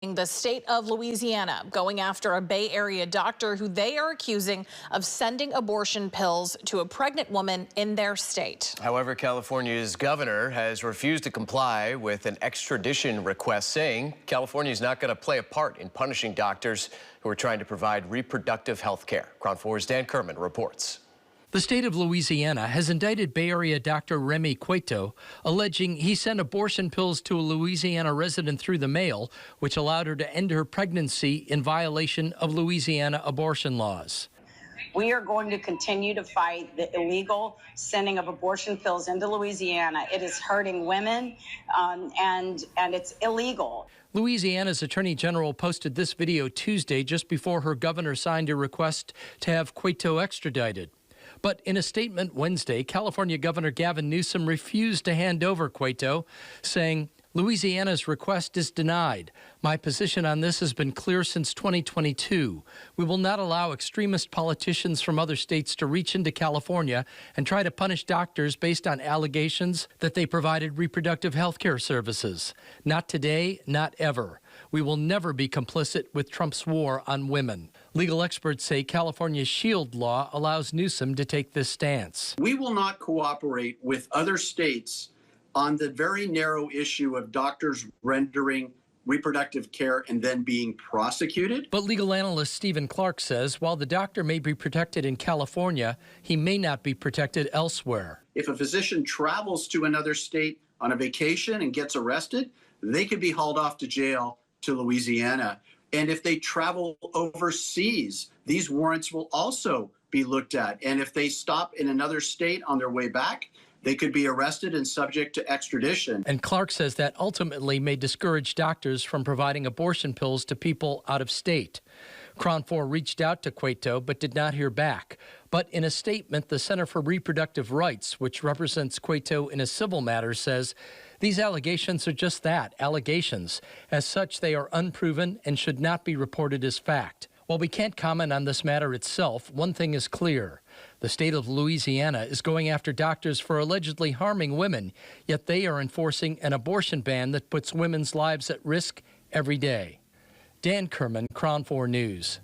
The state of Louisiana going after a Bay Area doctor who they are accusing of sending abortion pills to a pregnant woman in their state. However, California's governor has refused to comply with an extradition request, saying California is not going to play a part in punishing doctors who are trying to provide reproductive health care. Chron 4's Dan Kerman reports. The state of Louisiana has indicted Bay Area Dr. Remy Coeytaux, alleging he sent abortion pills to a Louisiana resident through the mail, which allowed her to end her pregnancy in violation of Louisiana abortion laws. We are going to continue to fight the illegal sending of abortion pills into Louisiana. It is hurting women, and it's illegal. Louisiana's Attorney General posted this video Tuesday just before her governor signed a request to have Coeytaux extradited. But in a statement Wednesday, California Governor Gavin Newsom refused to hand over Coeytaux, saying, "Louisiana's request is denied. My position on this has been clear since 2022. We will not allow extremist politicians from other states to reach into California and try to punish doctors based on allegations that they provided reproductive health care services. Not today, not ever. We will never be complicit with Trump's war on women." Legal experts say California's SHIELD law allows Newsom to take this stance. We will not cooperate with other states on the very narrow issue of doctors rendering reproductive care and then being prosecuted. But legal analyst Stephen Clark says while the doctor may be protected in California, he may not be protected elsewhere. If a physician travels to another state on a vacation and gets arrested, they could be hauled off to jail to Louisiana. And if they travel overseas, these warrants will also be looked at. And if they stop in another state on their way back, they could be arrested and subject to extradition. And Clark says that ultimately may discourage doctors from providing abortion pills to people out of state. Chron 4 reached out to Coeytaux but did not hear back. But in a statement, the Center for Reproductive Rights, which represents Coeytaux in a civil matter, says these allegations are just that, allegations. As such, they are unproven and should not be reported as fact. While we can't comment on this matter itself, one thing is clear. The state of Louisiana is going after doctors for allegedly harming women, yet they are enforcing an abortion ban that puts women's lives at risk every day. Dan Kerman, Chron 4 News.